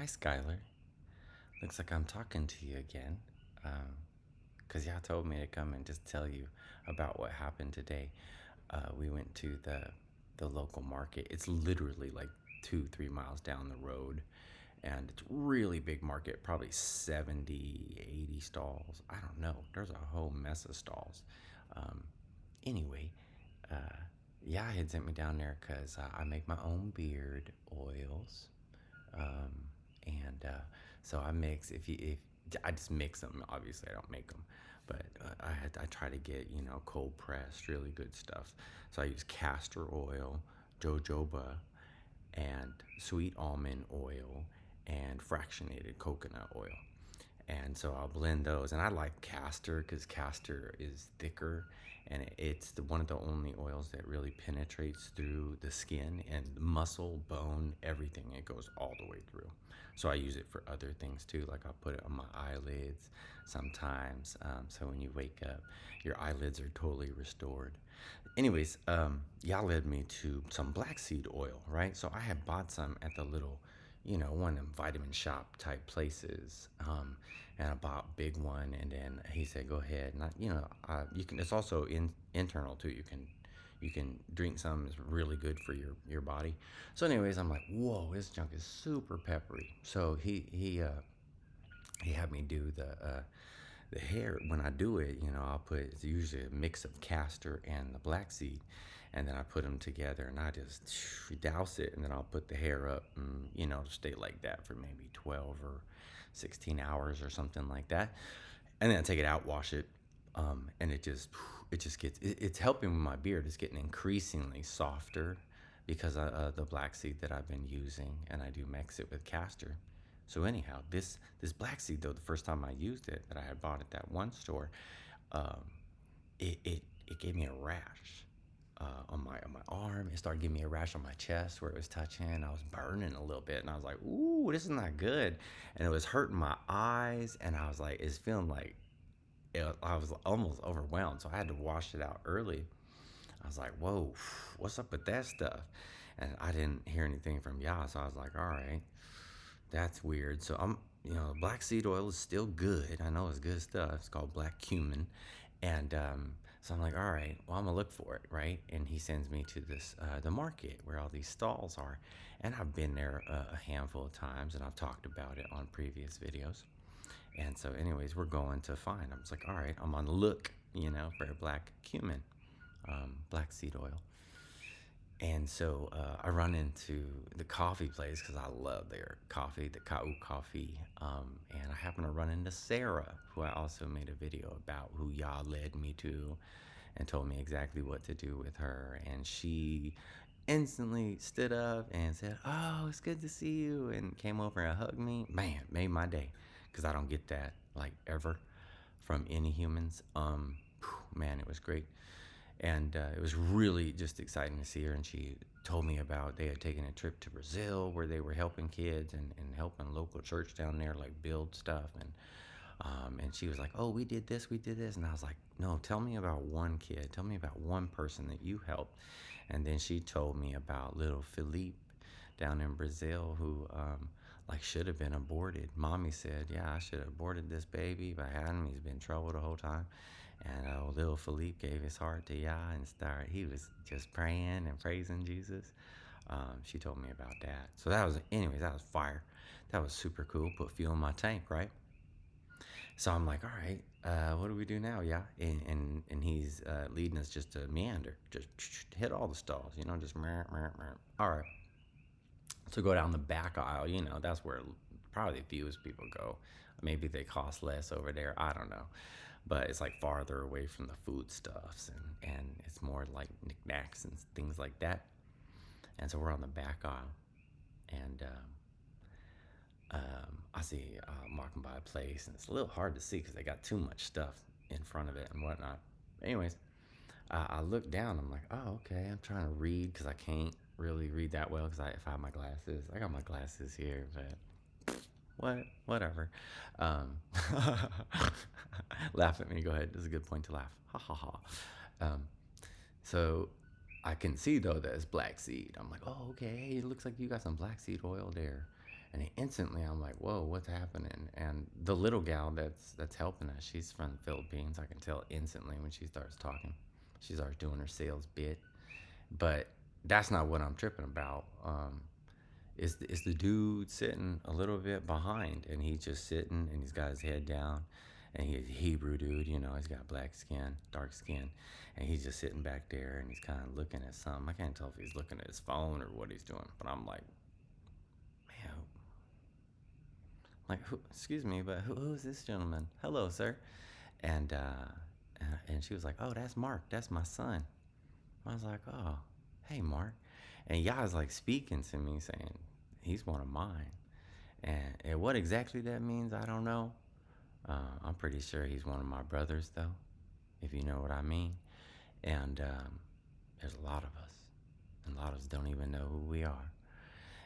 Hi, Skyler. Looks like I'm talking to you again. Because y'all told me to come and just tell you about what happened today. We went to the local market. It's literally like 2, 3 miles down the road. And it's really big market, probably 70, 80 stalls. I don't know. There's a whole mess of stalls. Um, anyway, uh, yeah, I had sent me down there because I make my own beard oils. Um, and so I mix. If I just mix them, obviously I don't make them, but I try to get cold pressed, really good stuff. So I use castor oil, jojoba, and sweet almond oil, and fractionated coconut oil. And so I'll blend those, and I like castor because castor is thicker, and it's one of the only oils that really penetrates through the skin and muscle, bone, everything. It goes all the way through. So I use it for other things too, like I'll put it on my eyelids sometimes. So when you wake up, your eyelids are totally restored. Anyways, y'all led me to some black seed oil, right? So I had bought some at the little, one of them vitamin shop type places. And I bought a big one, and then he said, "Go ahead." And you can. It's also internal too. You can drink some. It's really good for your body. So, anyways, I'm like, "Whoa, this junk is super peppery." So he had me do the hair. When I do it, I'll put, it's usually a mix of castor and the black seed, and then I put them together, and I just douse it, and then I'll put the hair up, and stay like that for maybe 12 or 16 hours or something like that, and then I take it out, wash it, and it just gets it's helping with my beard. It's getting increasingly softer because of the black seed that I've been using, and I do mix it with castor. So anyhow, this black seed though, the first time I used it that I had bought at that one store, um, it gave me a rash on my arm. It started giving me a rash on my chest where it was touching. I was burning a little bit, and I was like, "Ooh, this is not good." And it was hurting my eyes, and I was like, "It's feeling like I was almost overwhelmed." So I had to wash it out early. I was like, "Whoa, what's up with that stuff?" And I didn't hear anything from Yah, so I was like, "All right, that's weird." So black seed oil is still good. I know it's good stuff. It's called black cumin, and so I'm like, all right, well, I'm gonna look for it, right? And he sends me to this the market where all these stalls are, and I've been there a handful of times, and I've talked about it on previous videos. And so, anyways, we're going to find. I was like, all right, I'm on the look, for black cumin, black seed oil. And so I run into the coffee place because I love their coffee, the Kau coffee. And I happen to run into Sarah, who I also made a video about, who Yah led me to and told me exactly what to do with her. And she instantly stood up and said, "Oh, it's good to see you," and came over and hugged me. Man, made my day because I don't get that like ever from any humans. Man, it was great. And it was really just exciting to see her. And she told me about they had taken a trip to Brazil where they were helping kids and helping a local church down there like build stuff. And she was like, "Oh, we did this, we did this." And I was like, "No, tell me about one kid. Tell me about one person that you helped." And then she told me about little Philippe down in Brazil who like should have been aborted. Mommy said, "Yeah, I should have aborted this baby. If I hadn't, he's been in trouble the whole time." And little Philippe gave his heart to Yah and started. He was just praying and praising Jesus. She told me about that. So that was, anyways, that was fire. That was super cool. Put fuel in my tank, right? So I'm like, all right, what do we do now? Yeah, and he's leading us just to meander, just hit all the stalls, just meh, meh, meh. All right. So go down the back aisle. That's where probably the fewest people go. Maybe they cost less over there. I don't know, but it's like farther away from the foodstuffs, and it's more like knickknacks and things like that. And so we're on the back aisle, and I see I'm walking by a place, and it's a little hard to see because they got too much stuff in front of it and whatnot. Anyways, I look down. I'm like, oh, okay. I'm trying to read because I can't really read that well because if I have my glasses, I got my glasses here, but whatever. Um, laugh at me. Go ahead. This is a good point to laugh. Ha ha ha. Um, so I can see though that it's black seed. I'm like, oh, okay. Hey, it looks like you got some black seed oil there. And instantly I'm like, whoa, what's happening? And the little gal that's helping us, she's from the Philippines. I can tell instantly when she starts talking. She starts doing her sales bit. But that's not what I'm tripping about. Is the dude sitting a little bit behind, and he's just sitting, and he's got his head down, and he's a Hebrew dude, he's got black skin, dark skin, and he's just sitting back there, and he's kind of looking at something. I can't tell if he's looking at his phone or what he's doing, but I'm man, excuse me, but who is this gentleman? Hello, sir. And and she was like, oh, that's Mark, that's my son. I was like, oh, hey, Mark. And Yah's like speaking to me saying, he's one of mine. And what exactly that means, I don't know. I'm pretty sure he's one of my brothers, though, if you know what I mean. And there's a lot of us. And a lot of us don't even know who we are.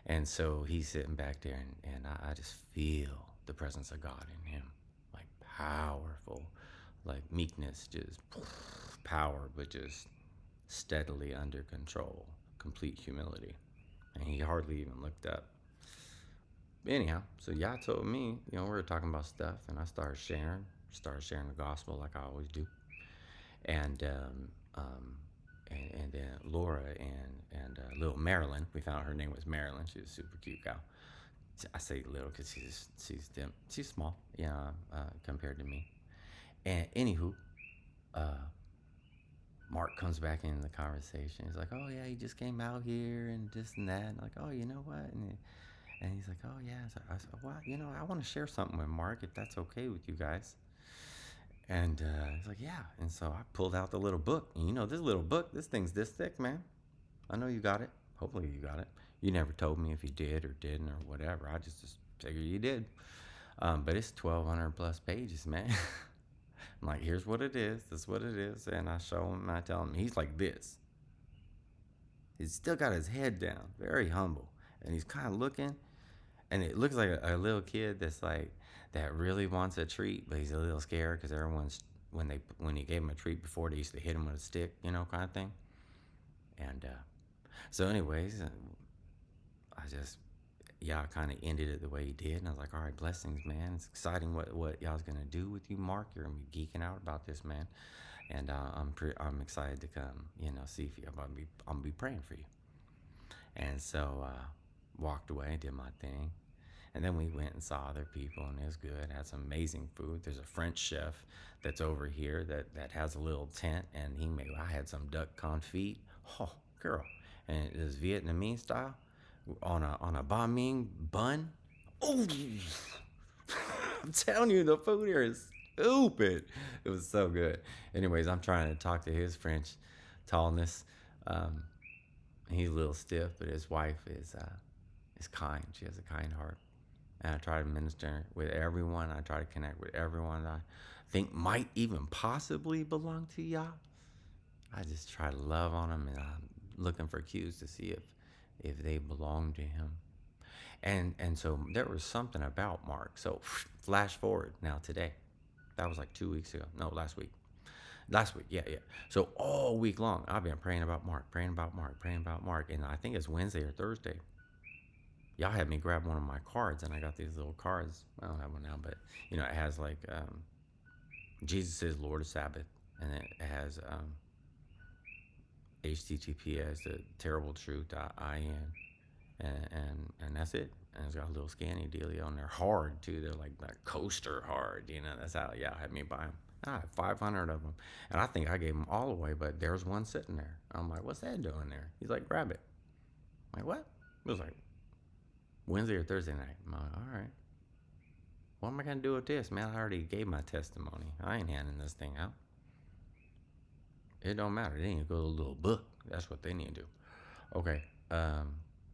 And so he's sitting back there, and I just feel the presence of God in him. Like powerful, like meekness, just power, but just steadily under control, complete humility. And he hardly even looked up. Anyhow, so Yah told me, we were talking about stuff, and I started sharing the gospel like I always do. And and then Laura and little Marilyn, we found her name was Marilyn. She was a super cute gal. I say little because she's small, compared to me. And anywho, Mark comes back into the conversation. He's like, "Oh yeah, he just came out here and this and that." And like, "Oh, you know what?" And he's like, "Oh yeah." So I said, "Well, I want to share something with Mark if that's okay with you guys." And he's like, "Yeah." And so I pulled out the little book. And this little book, this thing's this thick, man. I know you got it. Hopefully you got it. You never told me if you did or didn't or whatever. I just figured you did. But it's 1,200 plus pages, man. I'm like, here's what it is. This is what it is. And I show him and I tell him, he's like this. He's still got his head down, very humble. And he's kind of looking, and it looks like a little kid that really wants a treat, but he's a little scared because everyone's, when he gave him a treat before, they used to hit him with a stick, kind of thing. And so anyways, y'all kind of ended it the way he did, and I was like, all right, blessings, man. It's exciting what y'all's gonna do with you, Mark. You're gonna be geeking out about this, man. And I'm excited to come, see if you. I'm gonna be praying for you. And so walked away, did my thing, and then we went and saw other people, and it was good. Had some amazing food. There's a French chef that's over here that has a little tent, and I had some duck confit. Oh, girl, and it was Vietnamese style on a banh mi bun. Oh, I'm telling you, the food here is stupid. It was so good. Anyways, I'm trying to talk to his French tallness. He's a little stiff, but his wife is kind. She has a kind heart. And I try to minister with everyone. I try to connect with everyone that I think might even possibly belong to Yah. I just try to love on them, and I'm looking for cues to see if they belong to him. And so there was something about Mark. So flash forward now today. That was like 2 weeks ago. No, last week. Last week, yeah. So all week long, I've been praying about Mark. And I think it's Wednesday or Thursday. Y'all had me grab one of my cards, and I got these little cards. I don't have one now, but it has like Jesus is Lord of Sabbath, and it has HTTPS, the terrible truth.in, and that's it. And it's got a little scanny dealio, and they're hard too. They're like coaster hard, That's how y'all had me buy them. I had 500 of them, and I think I gave them all away, but there's one sitting there. I'm like, what's that doing there? He's like, grab it. I'm like, what? It was like Wednesday or Thursday night. I'm like, all right. What am I going to do with this, man? I already gave my testimony. I ain't handing this thing out. It don't matter. They need to go to a little book. That's what they need to do. Okay.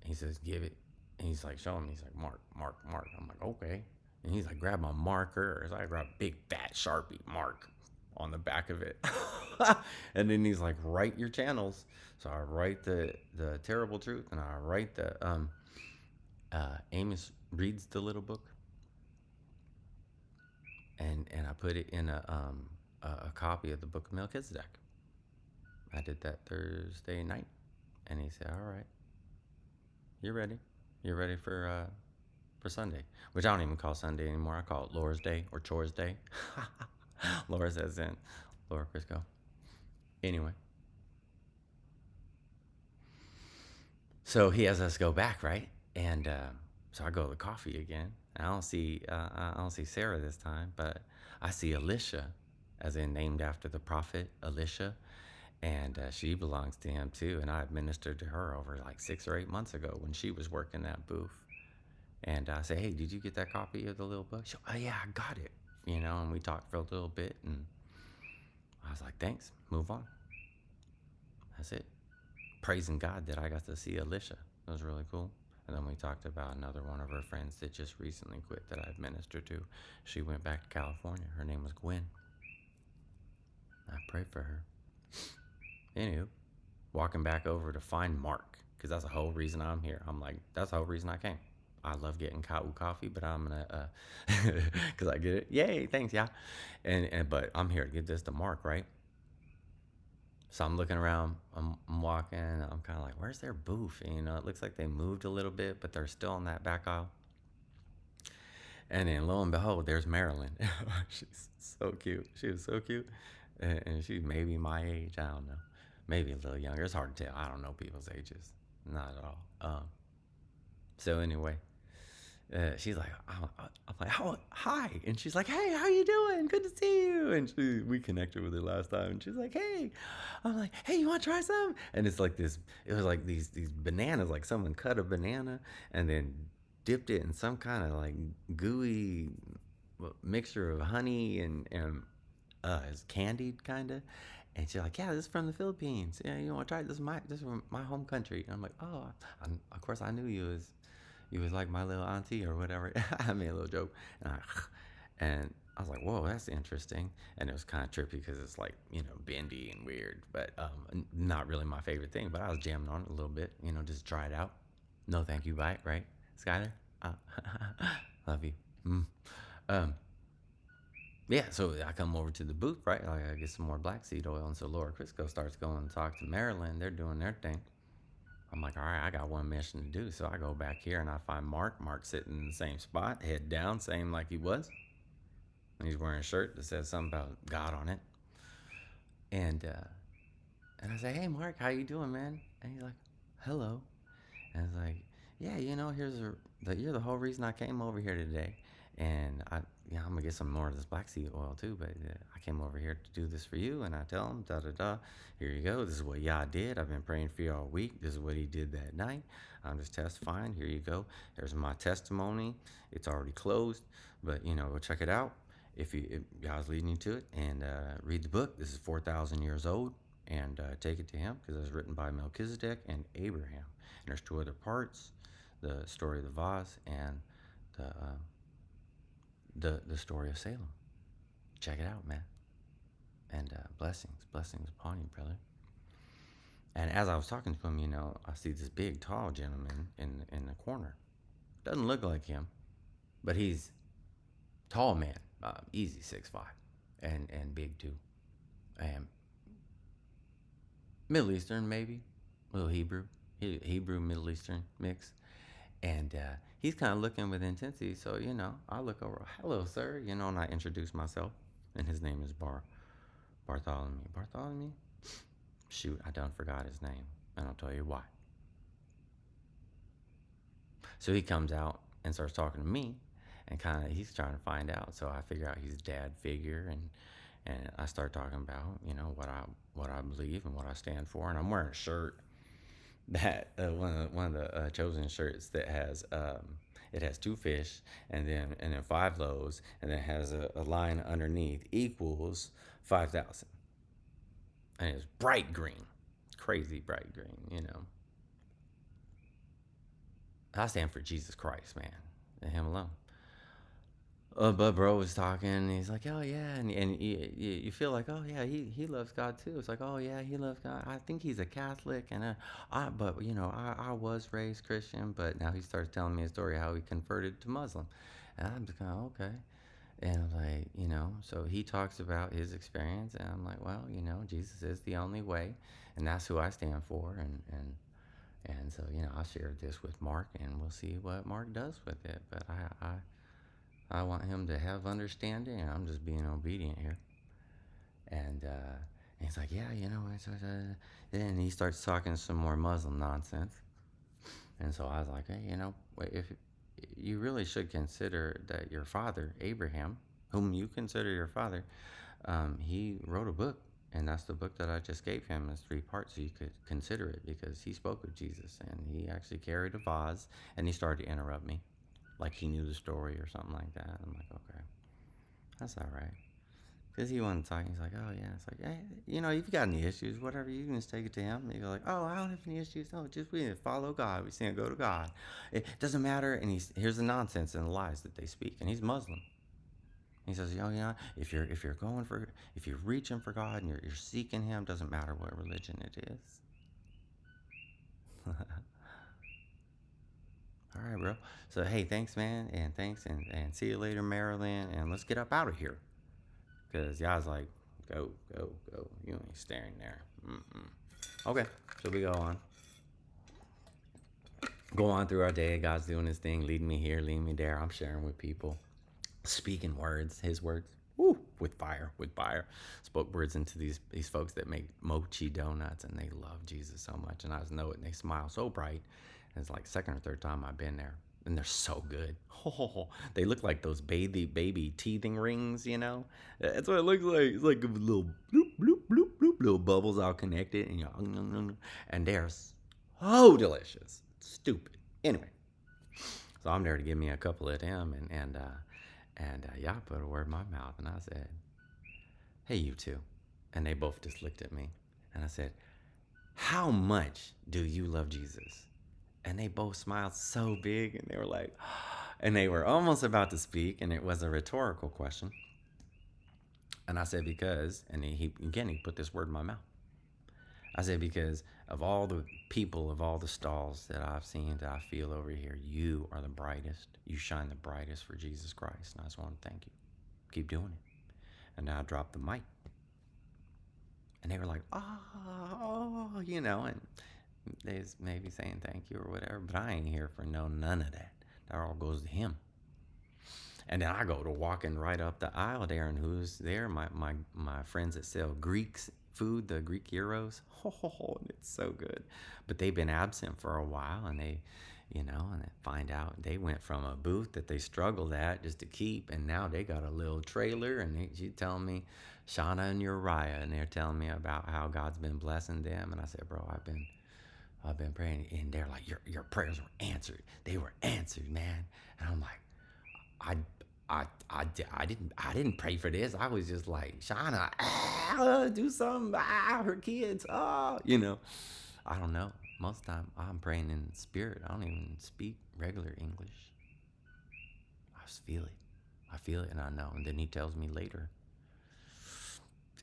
He says, give it. And he's like, show him. He's like, Mark. I'm like, okay. And he's like, grab my marker. So I grab a big fat Sharpie Mark on the back of it. And then he's like, write your channels. So I write the terrible truth, and I write the Amos reads the little book. And I put it in a copy of the Book of Melchizedek. I did that Thursday night. And he said, all right, you're ready. You're ready for for Sunday, which I don't even call Sunday anymore. I call it Laura's Day or Chores Day. Laura says in Laura Crisco. Anyway, so he has us go back, right? And so I go to the coffee again. I don't see Sarah this time, but I see Alicia, as in named after the prophet Alicia, and she belongs to him too. And I administered to her over like 6 or 8 months ago when she was working that booth. And I say, hey, did you get that copy of the little book? She, oh yeah, I got it. And we talked for a little bit, and I was like, thanks, move on. That's it. Praising God that I got to see Alicia. It was really cool. And then we talked about another one of her friends that just recently quit that I administered to. She went back to California. Her name was Gwen. I prayed for her. Anywho, walking back over to find Mark, because that's the whole reason I'm here. I'm like, that's the whole reason I came. I love getting coffee, but I'm gonna, because I get it. Yay, thanks, yeah. But I'm here to get this to Mark, right? So I'm looking around, I'm walking, I'm kind of like, where's their booth? And, it looks like they moved a little bit, but they're still in that back aisle. And then lo and behold, there's Marilyn. She's so cute. She was so cute. And she's maybe my age. I don't know. Maybe a little younger. It's hard to tell. I don't know people's ages. Not at all. So anyway, she's like, I'm like, oh, hi. And she's like, hey, how you doing? Good to see you. And we connected with her last time. And she's like, hey. I'm like, hey, you want to try some? And it's like this, it was like these bananas, like someone cut a banana and then dipped it in some kind of like gooey mixture of honey and it's candied kind of. And she's like, yeah, this is from the Philippines. Yeah, you want to try it? This is from my home country. And I'm like, oh, of course I knew you was like my little auntie or whatever. I made a little joke. And I was like, whoa, that's interesting. And it was kind of trippy because it's like, bendy and weird, but not really my favorite thing. But I was jamming on it a little bit, just try it out. No thank you, bite, right? Skyler? Love you. Yeah, so I come over to the booth, right? Like I get some more black seed oil. And so Laura Crisco starts going to talk to Marilyn. They're doing their thing. I'm like, all right, I got one mission to do. So I go back here and I find Mark. Mark's sitting in the same spot, head down, same like he was. And he's wearing a shirt that says something about God on it. And I say, hey, Mark, how you doing, man? And he's like, hello. And I was like, yeah, you're the whole reason I came over here today. And I'm gonna get some more of this black seed oil too. But I came over here to do this for you. And I tell him, da da da. Here you go. This is what Yah did. I've been praying for you all week. This is what he did that night. I'm just testifying. Here you go. There's my testimony. It's already closed, but go check it out if Yah's leading you to it, and read the book. This is 4,000 years old, and take it to him because it was written by Melchizedek and Abraham. And there's 2 other parts: the story of the vase and the story of Salem. Check it out, man. And blessings upon you, brother. And as I was talking to him, I see this big, tall gentleman in the corner. Doesn't look like him, but he's tall man, easy 6'5", and big too, and Middle Eastern maybe, a little Hebrew Middle Eastern mix, and he's kind of looking with intensity. So I look over, hello sir, and I introduce myself, and his name is Bartholomew. Shoot, I done forgot his name, and I'll tell you why. So he comes out and starts talking to me, and kind of he's trying to find out. So I figure out he's a dad figure, and I start talking about what I believe and what I stand for. And I'm wearing a shirt that one of the chosen shirts that has it has 2 fish and then 5 loaves, and then it has a line underneath equals 5,000, and it's bright green, crazy bright green. I stand for Jesus Christ, man, and Him alone. But bro was talking, and he's like, oh yeah, and you feel like, oh yeah, he loves God too. It's like, oh yeah, he loves God. I think he's a Catholic, and but I was raised Christian, but now he starts telling me a story how he converted to Muslim, and I'm just kind of okay, and so he talks about his experience, and I'm like, well, Jesus is the only way, and that's who I stand for, and And so, I'll share this with Mark, and we'll see what Mark does with it. But I want him to have understanding, and I'm just being obedient here. And he's like, yeah, then he starts talking some more Muslim nonsense. And so I was like, hey, if you really should consider that your father, Abraham, whom you consider your father, he wrote a book. And that's the book that I just gave him as 3 parts, so you could consider it, because he spoke of Jesus and he actually carried a vase. And he started to interrupt me like he knew the story or something like that. I'm like, okay, that's all right. Because he wanted to talk. He's like, oh, yeah. It's like, hey, if you got any issues, whatever, you can just take it to him. And you go like, oh, I don't have any issues. No, just we need to follow God. We need to go to God. It doesn't matter. And here's the nonsense and the lies that they speak. And he's Muslim. He says, oh, yeah, if you're reaching for God and you're seeking Him, doesn't matter what religion it is. All right, bro. So, hey, thanks, man. And thanks. And see you later, Maryland. And let's get up out of here. Because y'all's like, go, go, go. You ain't staring there. Okay, so we go on. Go on through our day. God's doing His thing, leading me here, leading me there. I'm sharing with people, speaking words, His words. Woo, with fire. Spoke words into these folks that make mochi donuts, and they love Jesus so much. And I just know it, and they smile so bright. And it's like second or third time I've been there. And they're so good. Oh, they look like those baby teething rings, That's what it looks like. It's like a little bloop, bloop, bloop, bloop, little bubbles all connected. And they're so delicious. Stupid. Anyway, so I'm there to give me a couple of them. And I put a word in my mouth. And I said, hey, you two. And they both just looked at me. And I said, how much do you love Jesus? And they both smiled so big, and they were like, and they were almost about to speak, and it was a rhetorical question. And I said, because, and he put this word in my mouth. I said, because of all the people, of all the stalls that I've seen, that I feel over here, you are the brightest. You shine the brightest for Jesus Christ. And I just want to thank you. Keep doing it. And then I dropped the mic. And they were like, oh, and they maybe saying thank you or whatever, but I ain't here for none of that. That all goes to Him. And then I go to walking right up the aisle there, and who's there? My friends that sell Greek food, the Greek gyros. Oh, it's so good. But they've been absent for a while, and they find out they went from a booth that they struggled at just to keep, and now they got a little trailer, and she's telling me, Shauna and Uriah, and they're telling me about how God's been blessing them. And I said, bro, I've been praying, and they're like, your prayers were answered. They were answered, man. And I'm like, I didn't pray for this. I was just like, Shauna, do something. Her kids. I don't know. Most of the time, I'm praying in spirit. I don't even speak regular English. I just feel it. I feel it, and I know. And then He tells me later.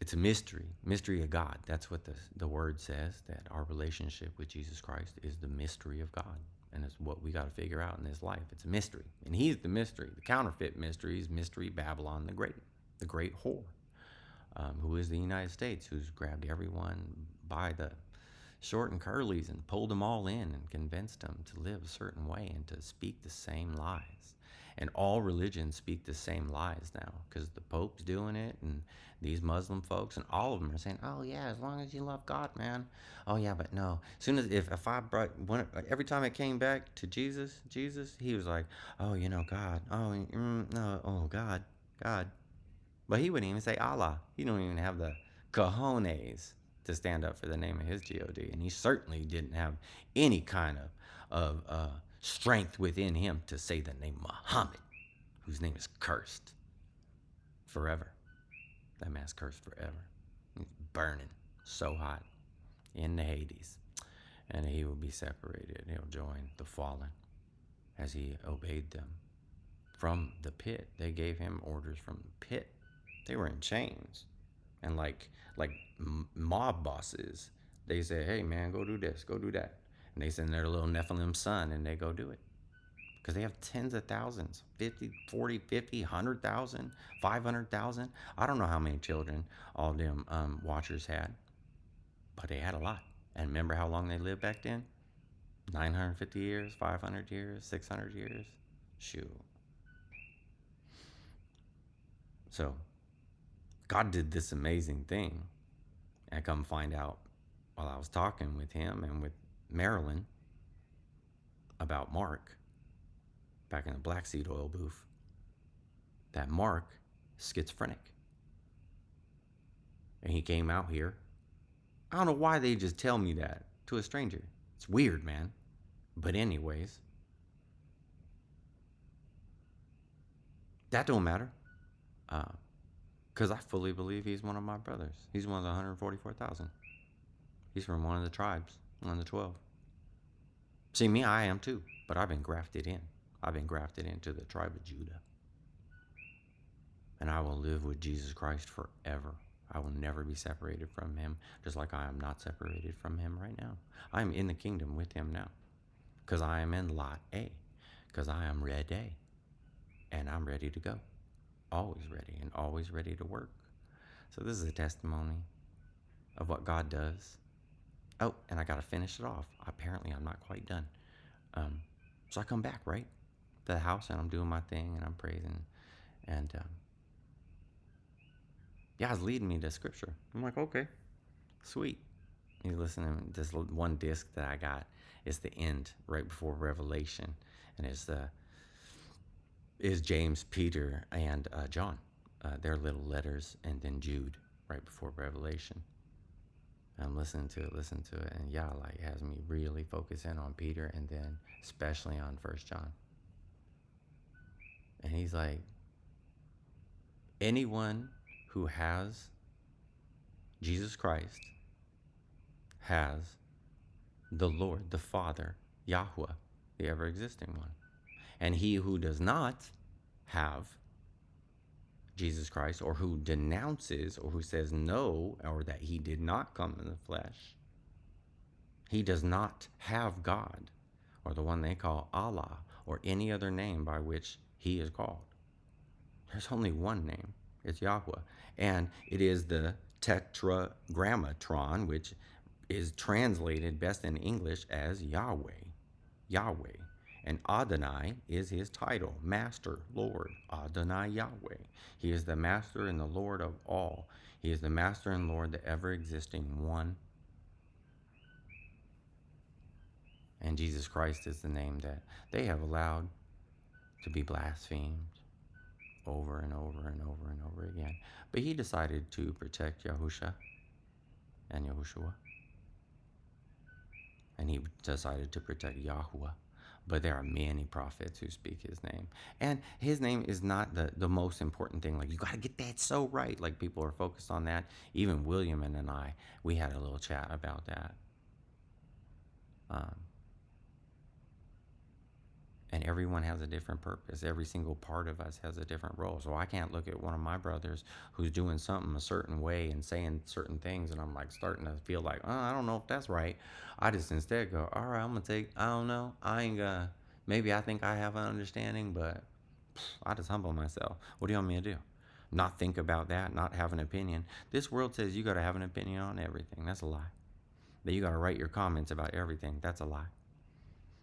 It's a mystery of God. That's what the word says, that our relationship with Jesus Christ is the mystery of God. And it's what we got to figure out in this life. It's a mystery. And He's the mystery. The counterfeit mystery is Mystery Babylon the great whore, who is the United States, who's grabbed everyone by the short and curlies and pulled them all in and convinced them to live a certain way and to speak the same lies. And all religions speak the same lies now, because the Pope's doing it, and these Muslim folks, and all of them are saying, oh yeah, as long as you love God, man. Oh yeah, but no. As soon as if I brought every time it came back to Jesus, He was like, oh, God. Oh, no. Oh, God. But He wouldn't even say Allah. He don't even have the cojones to stand up for the name of His God, and He certainly didn't have any kind of strength within Him to say the name Muhammad, whose name is cursed forever. That man's cursed forever. He's burning so hot in the Hades, and he will be separated. He'll join the fallen as he obeyed them from the pit. They gave him orders from the pit. They were in chains, and like mob bosses, they say, hey man, go do this, go do that. And they send their little Nephilim son, and they go do it. Because they have tens of thousands, 50, 40, 50, 100,000, 500,000. I don't know how many children all them watchers had, but they had a lot. And remember how long they lived back then? 950 years, 500 years, 600 years. Shoot. So God did this amazing thing. I come find out while I was talking with him and with Marilyn about Mark back in the black seed oil booth that Mark is schizophrenic. And he came out here. I don't know why they just tell me that to a stranger. It's weird, man. But anyways, that don't matter. Because I fully believe he's one of my brothers. He's one of the 144,000. He's from one of the tribes, one of the 12. See, me, I am too. But I've been grafted in. I've been grafted into the tribe of Judah. And I will live with Jesus Christ forever. I will never be separated from him, just like I am not separated from him right now. I am in the kingdom with him now, because I am in Lot A, because I am ready, and I'm ready to go. Always ready and always ready to work. So this is a testimony of what God does. Oh, and I got to finish it off. Apparently, I'm not quite done. So I come back, right, to the house, and I'm doing my thing, and I'm praising, and God's leading me to scripture. I'm like, okay, sweet. He's listening to this one disc that I got. It's the end, right before Revelation. And it's is James, Peter, and John. Their little letters, and then Jude, right before Revelation. I'm listening to it, and yeah, like it has me really focus in on Peter, and then especially on 1 John. And he's like, anyone who has Jesus Christ has the Lord, the Father, Yahweh, the ever-existing one. And he who does not have Jesus Christ, or who denounces, or who says no, or that he did not come in the flesh, he does not have God, or the one they call Allah, or any other name by which he is called. There's only one name. It's Yahweh. And it is the tetragrammaton, which is translated best in English as Yahweh. Yahweh. And Adonai is his title, Master, Lord, Adonai Yahweh. He is the Master and the Lord of all. He is the Master and Lord, the ever-existing one. And Jesus Christ is the name that they have allowed to be blasphemed over and over and over and over again. But he decided to protect Yahusha and Yahushua. And he decided to protect Yahuwah. But there are many prophets who speak his name. And his name is not the most important thing. Like, you got to get that so right. Like, people are focused on that. Even William and I, we had a little chat about that. And everyone has a different purpose. Every single part of us has a different role. So I can't look at one of my brothers who's doing something a certain way and saying certain things, and I'm like starting to feel like, oh, I don't know if that's right. I just instead go, all right, I'm going to take, I don't know. I ain't going to, maybe I think I have an understanding, but I just humble myself. What do you want me to do? Not think about that, not have an opinion. This world says you got to have an opinion on everything. That's a lie. That you got to write your comments about everything. That's a lie.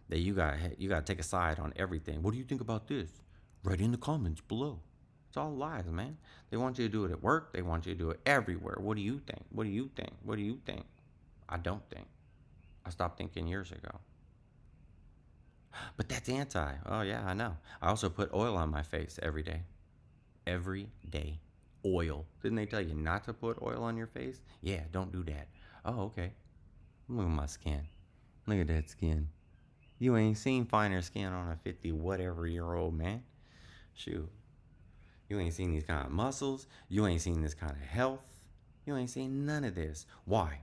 That you got to take a side on everything. What do you think about this? Write in the comments below. It's all lies, man. They want you to do it at work. They want you to do it everywhere. What do you think? What do you think? What do you think? I don't think. I stopped thinking years ago. But that's anti. Oh, yeah, I know. I also put oil on my face every day. Every day. Oil. Didn't they tell you not to put oil on your face? Yeah, don't do that. Oh, okay. Look at my skin. Look at that skin. You ain't seen finer skin on a 50-whatever-year-old man. Shoot. You ain't seen these kind of muscles. You ain't seen this kind of health. You ain't seen none of this. Why?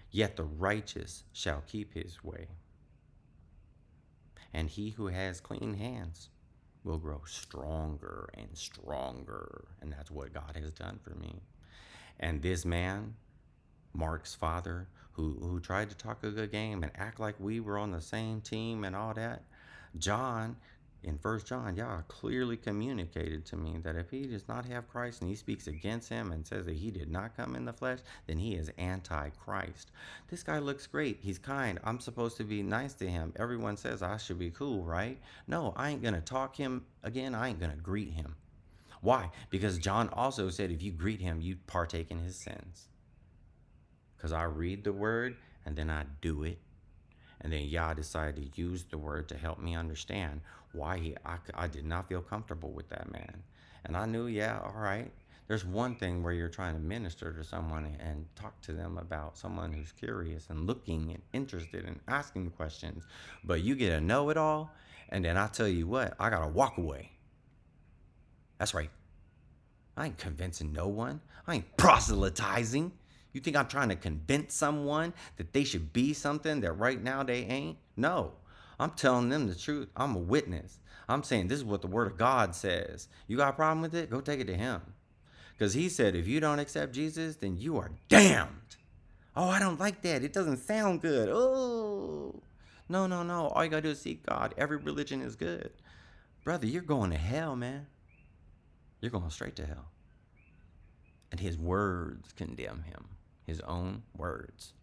Yet the righteous shall keep his way. And he who has clean hands will grow stronger and stronger. And that's what God has done for me. And this man, Mark's father, who tried to talk a good game and act like we were on the same team and all that, John In First John, Yah clearly communicated to me that if he does not have Christ and he speaks against him and says that he did not come in the flesh, then he is anti-Christ. This guy looks great. He's kind. I'm supposed to be nice to him. Everyone says I should be cool, right? No, I ain't going to talk him again. I ain't going to greet him. Why? Because John also said if you greet him, you partake in his sins. Because I read the word and then I do it. And then Yah decided to use the word to help me understand why I did not feel comfortable with that man. And I knew, yeah, all right. There's one thing where you're trying to minister to someone and talk to them about someone who's curious and looking and interested and asking questions. But you get a know-it-all, and then I tell you what, I got to walk away. That's right. I ain't convincing no one. I ain't proselytizing. You think I'm trying to convince someone that they should be something that right now they ain't? No. I'm telling them the truth. I'm a witness. I'm saying this is what the word of God says. You got a problem with it? Go take it to him. Because he said, if you don't accept Jesus, then you are damned. Oh, I don't like that. It doesn't sound good. Oh. No. All you got to do is seek God. Every religion is good. Brother, you're going to hell, man. You're going straight to hell. And his words condemn him. His own words.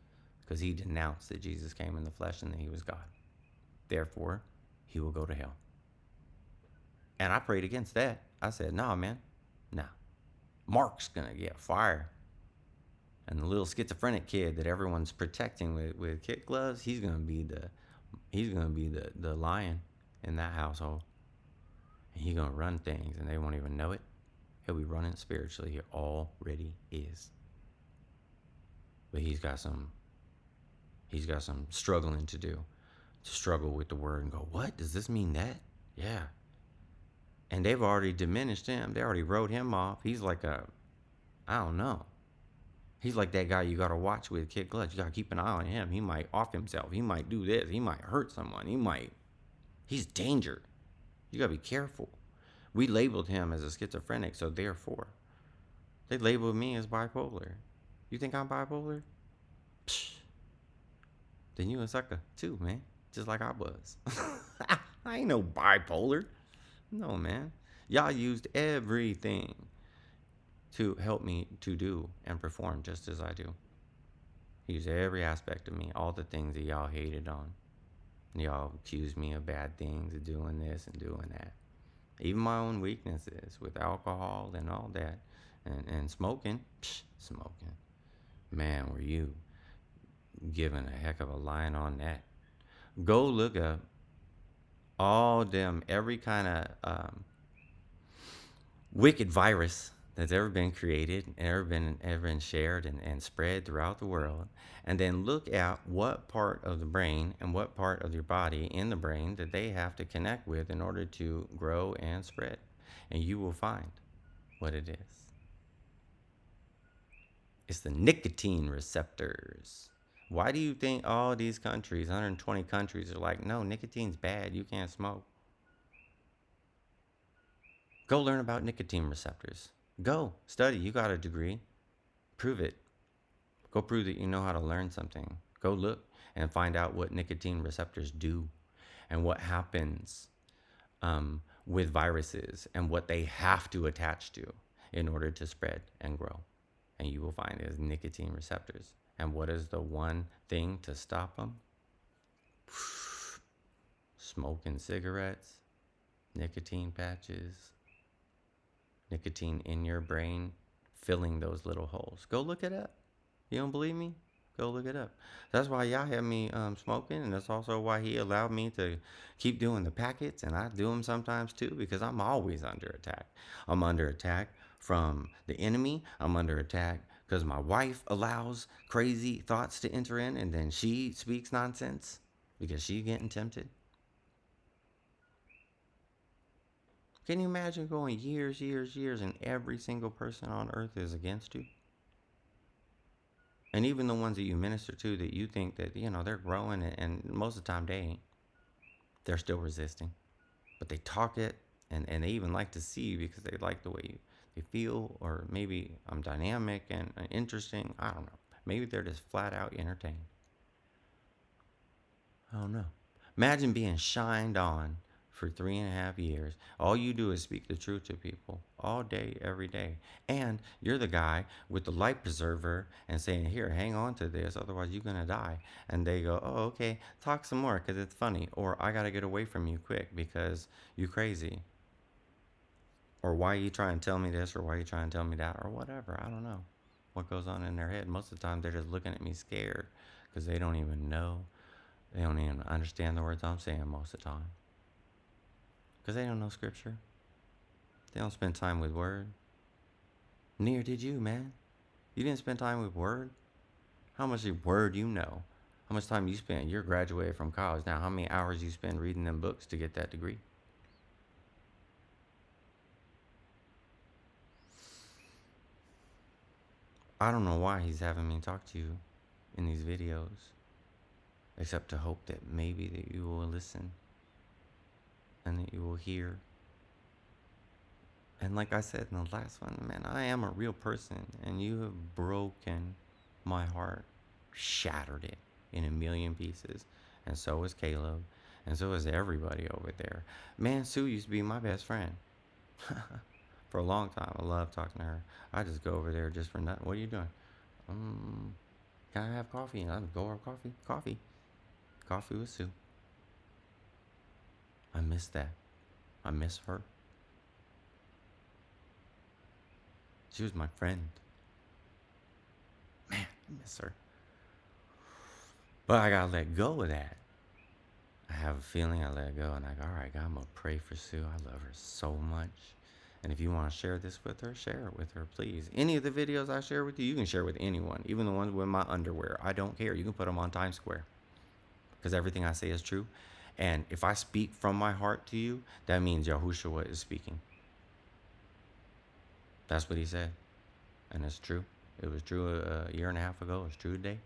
Because he denounced that Jesus came in the flesh and that he was God. Therefore, he will go to hell. And I prayed against that. I said, nah, man. Nah. Mark's going to get fired. And the little schizophrenic kid that everyone's protecting with kid gloves, he's going to be the lion in that household. And he's going to run things and they won't even know it. He'll be running spiritually. He already is. But he's got some struggling to do. To struggle with the word and go, what? Does this mean that? Yeah. And they've already diminished him. They already wrote him off. He's like I don't know. He's like that guy you got to watch with kid gloves. You got to keep an eye on him. He might off himself. He might do this. He might hurt someone. He's danger. You got to be careful. We labeled him as a schizophrenic, so therefore, they labeled me as bipolar. You think I'm bipolar? Psh. Then you a sucker too, man. Just like I was. I ain't no bipolar. No, man. Y'all used everything to help me to do and perform just as I do. He used every aspect of me, all the things that y'all hated on. Y'all accused me of bad things, of doing this and doing that. Even my own weaknesses with alcohol and all that. And smoking. Smoking. Man, were you given a heck of a line on that. Go look up all them, every kind of wicked virus that's ever been created, ever been shared and spread throughout the world, and then look at what part of the brain and what part of your body in the brain that they have to connect with in order to grow and spread. And you will find what it is. It's the nicotine receptors. Why do you think all these countries, 120 countries, are like, no, nicotine's bad, you can't smoke? Go learn about nicotine receptors. Go study. You got a degree. Prove it. Go prove that you know how to learn something. Go look and find out what nicotine receptors do and what happens with viruses and what they have to attach to in order to spread and grow. And you will find it is nicotine receptors. And what is the one thing to stop them? Smoking cigarettes, nicotine patches, nicotine in your brain, filling those little holes. Go look it up. You don't believe me? Go look it up. That's why y'all had me smoking, and that's also why he allowed me to keep doing the packets, and I do them sometimes too, because I'm always under attack. I'm under attack from the enemy. I'm under attack because my wife allows crazy thoughts to enter in, and then she speaks nonsense because she's getting tempted. Can you imagine going years, and every single person on earth is against you? And even the ones that you minister to that you think that, they're growing, and most of the time they ain't. They're still resisting. But they talk it, and they even like to see you because they like the way they feel, or maybe I'm dynamic and interesting. I don't know. Maybe they're just flat out entertained. I don't know. Imagine being shined on for 3.5 years. All you do is speak the truth to people all day, every day. And you're the guy with the life preserver and saying, here, hang on to this, otherwise you're going to die. And they go, oh, okay, talk some more because it's funny. Or I got to get away from you quick because you crazy. Or why are you trying to tell me this? Or why are you trying to tell me that? Or whatever. I don't know what goes on in their head. Most of the time, they're just looking at me scared because they don't even know. They don't even understand the words I'm saying most of the time. Because they don't know scripture. They don't spend time with word. Neither did you, man. You didn't spend time with word. How much word you know? How much time you spent? You're graduated from college now. How many hours you spend reading them books to get that degree? I don't know why he's having me talk to you in these videos, except to hope that maybe that you will listen and that you will hear. And like I said in the last one, man, I am a real person, and you have broken my heart, shattered it in a million pieces. And so is Caleb, and so is everybody over there. Man, Sue used to be my best friend for a long time. I love talking to her. I just go over there just for nothing. What are you doing? Can I have coffee? And I'd go over coffee. Coffee with Sue. I miss that. I miss her. She was my friend. Man, I miss her. But I gotta let go of that. I have a feeling I let go, and I go, all right, God, I'm gonna pray for Sue. I love her so much. And if you want to share this with her, share it with her, please. Any of the videos I share with you, you can share with anyone, even the ones with my underwear. I don't care. You can put them on Times Square because everything I say is true. And if I speak from my heart to you, that means Yahushua is speaking. That's what he said. And it's true. It was true a year and a half ago. It's true today.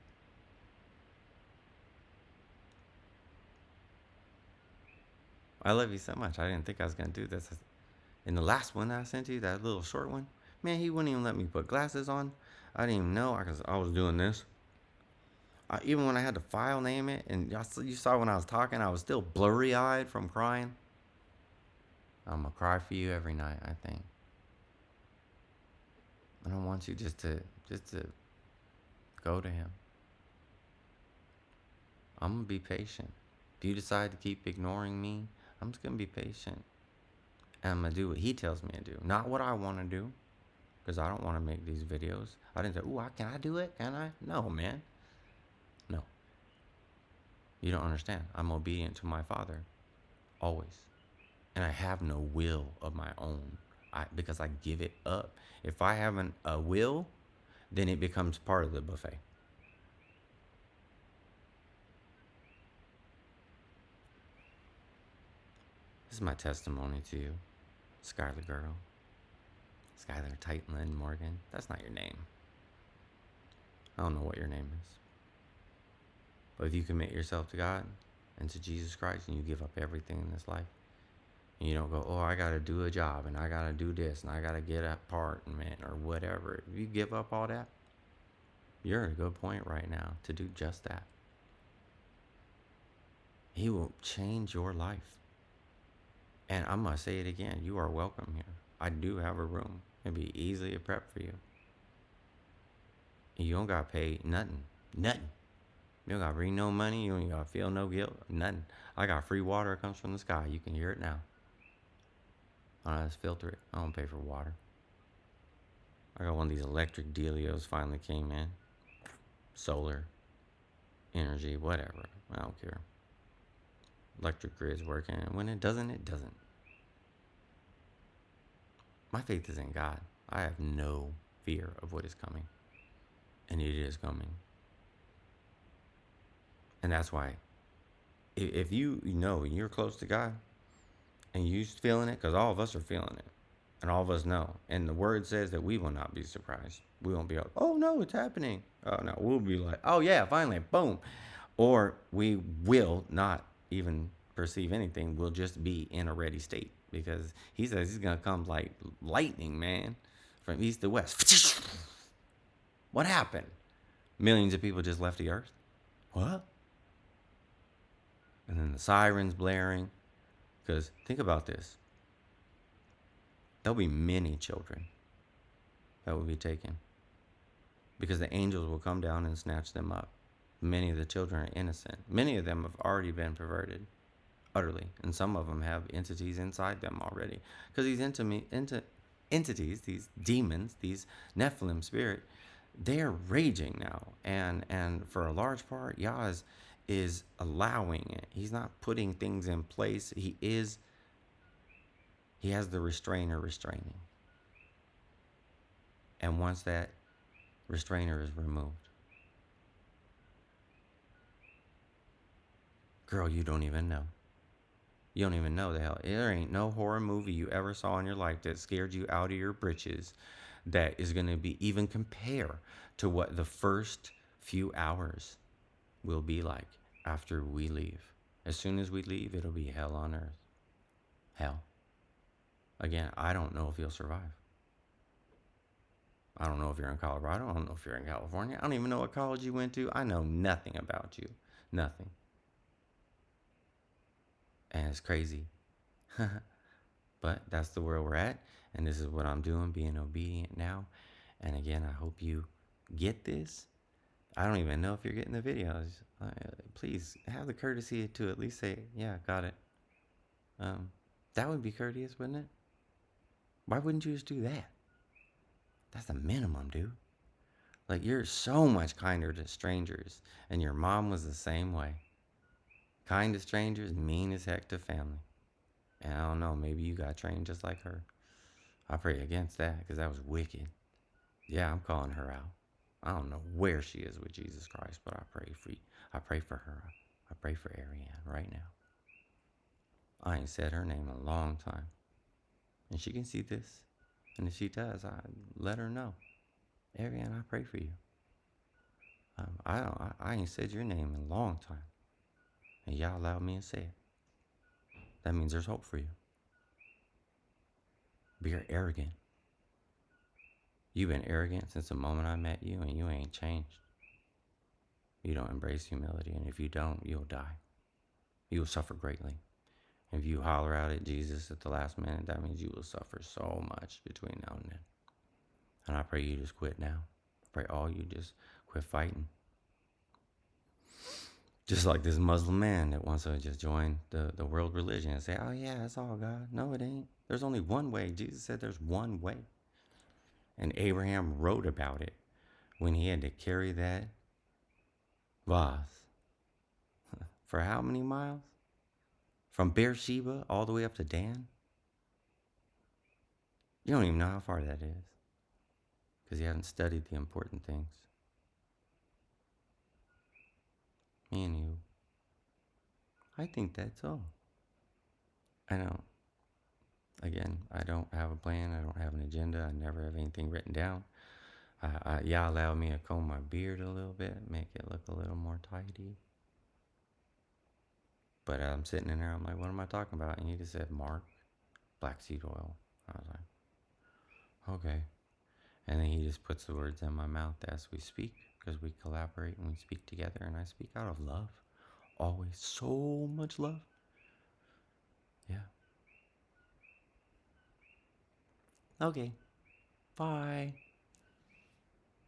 I love you so much. I didn't think I was going to do this. In the last one that I sent you, that little short one, man, he wouldn't even let me put glasses on. I didn't even know because I was doing this. Even when I had to file name it, and you saw when I was talking, I was still blurry-eyed from crying. I'm going to cry for you every night, I think. I don't want you just to go to him. I'm going to be patient. If you decide to keep ignoring me, I'm just going to be patient. And I'm going to do what he tells me to do. Not what I want to do. Because I don't want to make these videos. I didn't say, ooh, can I do it? Can I? No, man. No. You don't understand. I'm obedient to my Father. Always. And I have no will of my own. Because I give it up. If I have a will, then it becomes part of the buffet. This is my testimony to you, Skyler girl. Skyler Titan Morgan. That's not your name. I don't know what your name is. But if you commit yourself to God and to Jesus Christ and you give up everything in this life, and you don't go, oh, I got to do a job and I got to do this and I got to get an apartment or whatever. If you give up all that, you're at a good point right now to do just that. He will change your life. And I'm going to say it again. You are welcome here. I do have a room. It'll be easily a prep for you. And you don't got to pay nothing. Nothing. You don't got to bring no money. You don't got to feel no guilt. Nothing. I got free water that comes from the sky. You can hear it now. I just filter it. I don't pay for water. I got one of these electric dealios finally came in. Solar. Energy. Whatever. I don't care. Electric grid's working. And when it doesn't, it doesn't. My faith is in God. I have no fear of what is coming. And it is coming. And that's why, if you know you're close to God, and you're feeling it, because all of us are feeling it. And all of us know. And the word says that we will not be surprised. We won't be like, oh no, it's happening. Oh no, we'll be like, oh yeah, finally, boom. Or we will not even perceive anything. We'll just be in a ready state. Because he says he's going to come like lightning, man. From east to west. What happened? Millions of people just left the earth. What? And then the sirens blaring. Because think about this, there'll be many children that will be taken because the angels will come down and snatch them up. Many of the children are innocent. Many of them have already been perverted utterly, and some of them have entities inside them already. Because these entities, these demons, these Nephilim spirit, they are raging now, and for a large part, Yah is allowing it. He's not putting things in place. He has the restrainer restraining, and once that restrainer is removed, girl, you don't even know. You don't even know the hell. There ain't no horror movie you ever saw in your life that scared you out of your britches that is going to be even compare to what the first few hours will be like after we leave. As soon as we leave, it'll be hell on earth. Hell. Again, I don't know if you'll survive. I don't know if you're in Colorado. I don't know if you're in California. I don't even know what college you went to. I know nothing about you. Nothing. And it's crazy. But that's the world we're at. And this is what I'm doing, being obedient now. And again, I hope you get this. I don't even know if you're getting the videos. Please have the courtesy to at least say, yeah, got it. That would be courteous, wouldn't it? Why wouldn't you just do that? That's the minimum, dude. Like, you're so much kinder to strangers. And your mom was the same way. Kind to strangers, mean as heck to family. And I don't know, maybe you got trained just like her. I pray against that, because that was wicked. Yeah, I'm calling her out. I don't know where she is with Jesus Christ, but I pray for you. I pray for her. I pray for Ariane right now. I ain't said her name in a long time. And she can see this. And if she does, I let her know. Ariane, I pray for you. I ain't said your name in a long time. And y'all allowed me to say it. That means there's hope for you. But you're arrogant. You've been arrogant since the moment I met you, and you ain't changed. You don't embrace humility, and if you don't, you'll die. You will suffer greatly. If you holler out at Jesus at the last minute, that means you will suffer so much between now and then. And I pray you just quit now. I pray all you just quit fighting. Just like this Muslim man that wants to just join the world religion and say, oh yeah, it's all God. No, it ain't. There's only one way. Jesus said there's one way. And Abraham wrote about it when he had to carry that vase for how many miles? From Beersheba all the way up to Dan? You don't even know how far that is because you haven't studied the important things. Me and you. I think that's all. I don't. Again, I don't have a plan. I don't have an agenda. I never have anything written down. Y'all allowed me to comb my beard a little bit, make it look a little more tidy. But I'm sitting in there, I'm like, what am I talking about? And he just said, Mark, black seed oil. I was like, okay. And then he just puts the words in my mouth as we speak, because we collaborate and we speak together, and I speak out of love. Always so much love. Yeah. Okay. Bye.